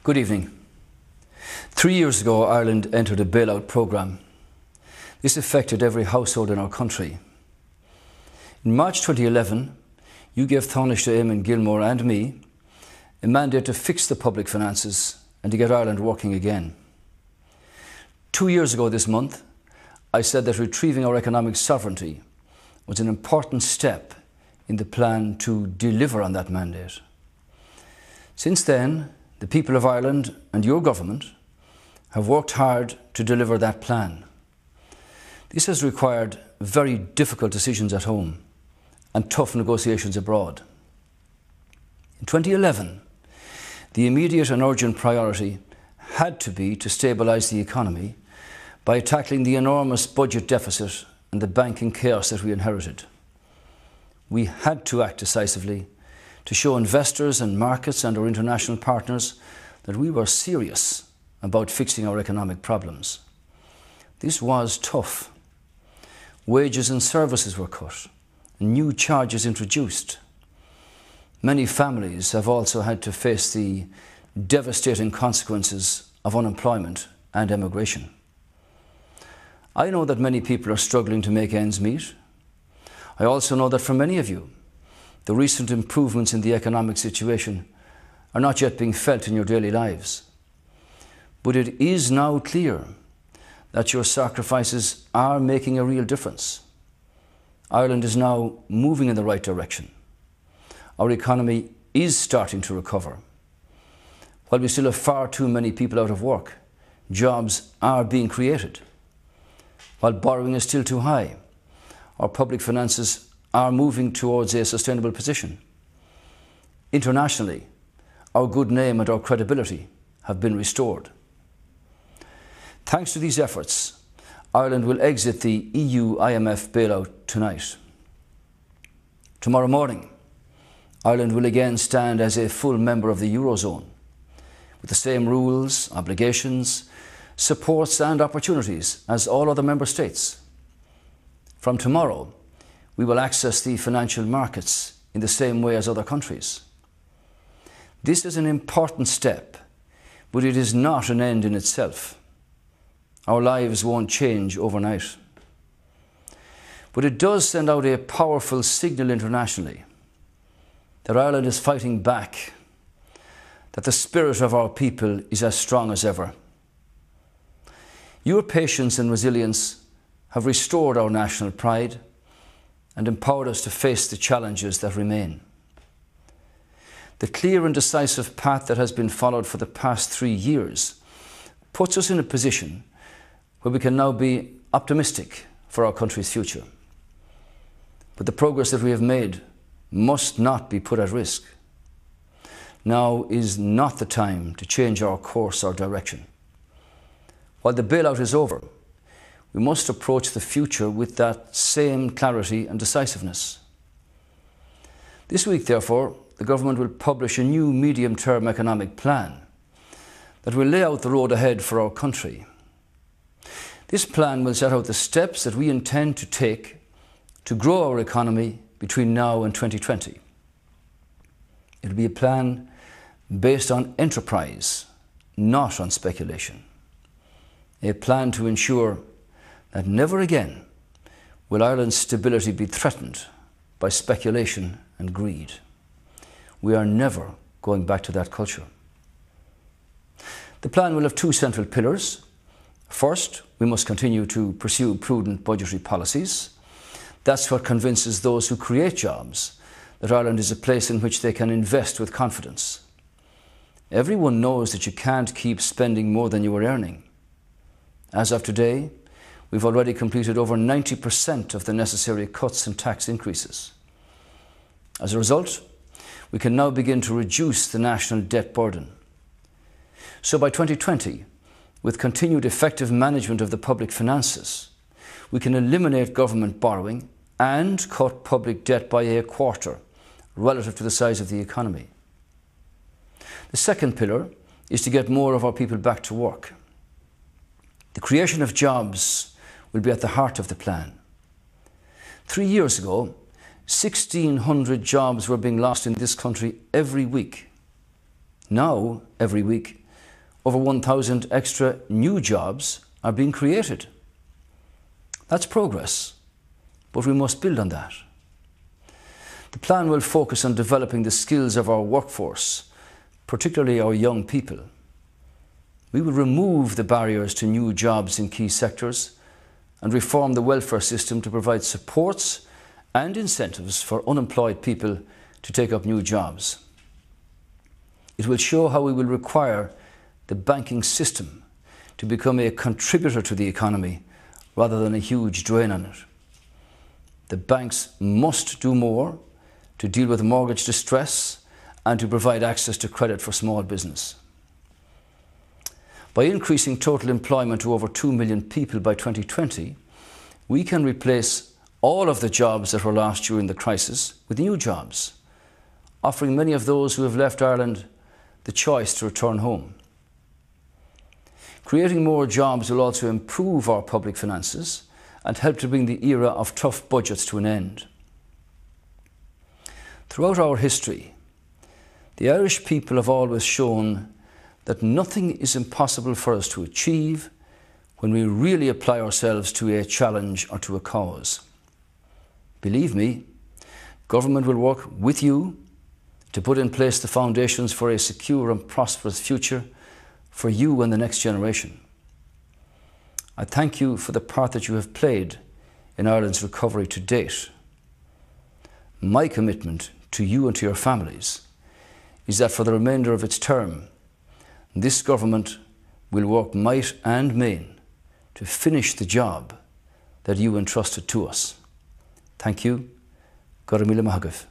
Good evening. 3 years ago, Ireland entered a bailout programme. This affected every household in our country. In March 2011, you gave Taoiseach Eamon Gilmore and me a mandate to fix the public finances and to get Ireland working again. 2 years ago this month, I said that retrieving our economic sovereignty was an important step in the plan to deliver on that mandate. Since then, the people of Ireland and your government have worked hard to deliver that plan. This has required very difficult decisions at home and tough negotiations abroad. In 2011, the immediate and urgent priority had to be to stabilise the economy by tackling the enormous budget deficit and the banking chaos that we inherited. We had to act decisively to show investors and markets and our international partners that we were serious about fixing our economic problems. This was tough. Wages and services were cut, and new charges introduced. Many families have also had to face the devastating consequences of unemployment and emigration. I know that many people are struggling to make ends meet. I also know that for many of you, the recent improvements in the economic situation are not yet being felt in your daily lives. But it is now clear that your sacrifices are making a real difference. Ireland is now moving in the right direction. Our economy is starting to recover. While we still have far too many people out of work, jobs are being created. While borrowing is still too high, our public finances are moving towards a sustainable position. Internationally, our good name and our credibility have been restored. Thanks to these efforts, Ireland will exit the EU-IMF bailout tonight. Tomorrow morning, Ireland will again stand as a full member of the Eurozone, with the same rules, obligations, supports and opportunities as all other member states. From tomorrow, we will access the financial markets in the same way as other countries. This is an important step, but it is not an end in itself. Our lives won't change overnight. But it does send out a powerful signal internationally that Ireland is fighting back, that the spirit of our people is as strong as ever. Your patience and resilience have restored our national pride and empowered us to face the challenges that remain. The clear and decisive path that has been followed for the past 3 years puts us in a position where we can now be optimistic for our country's future. But the progress that we have made must not be put at risk. Now is not the time to change our course or direction. While the bailout is over, we must approach the future with that same clarity and decisiveness. This week, therefore, the government will publish a new medium-term economic plan that will lay out the road ahead for our country. This plan will set out the steps that we intend to take to grow our economy between now and 2020. It will be a plan based on enterprise, not on speculation. A plan to ensure that never again will Ireland's stability be threatened by speculation and greed. We are never going back to that culture. The plan will have 2 central pillars. First, we must continue to pursue prudent budgetary policies. That's what convinces those who create jobs that Ireland is a place in which they can invest with confidence. Everyone knows that you can't keep spending more than you are earning. As of today, we've already completed over 90% of the necessary cuts and tax increases. As a result, we can now begin to reduce the national debt burden. So by 2020, with continued effective management of the public finances, we can eliminate government borrowing and cut public debt by a quarter relative to the size of the economy. The second pillar is to get more of our people back to work. The creation of jobs will be at the heart of the plan. 3 years ago, 1,600 jobs were being lost in this country every week. Now, every week, over 1,000 extra new jobs are being created. That's progress, but we must build on that. The plan will focus on developing the skills of our workforce, particularly our young people. We will remove the barriers to new jobs in key sectors and reform the welfare system to provide supports and incentives for unemployed people to take up new jobs. It will show how we will require the banking system to become a contributor to the economy rather than a huge drain on it. The banks must do more to deal with mortgage distress and to provide access to credit for small business. By increasing total employment to over 2 million people by 2020, we can replace all of the jobs that were lost during the crisis with new jobs, offering many of those who have left Ireland the choice to return home. Creating more jobs will also improve our public finances and help to bring the era of tough budgets to an end. Throughout our history, the Irish people have always shown that nothing is impossible for us to achieve when we really apply ourselves to a challenge or to a cause. Believe me, government will work with you to put in place the foundations for a secure and prosperous future for you and the next generation. I thank you for the part that you have played in Ireland's recovery to date. My commitment to you and to your families is that for the remainder of its term, this government will work might and main to finish the job that you entrusted to us. Thank you. Garamila Mahagif.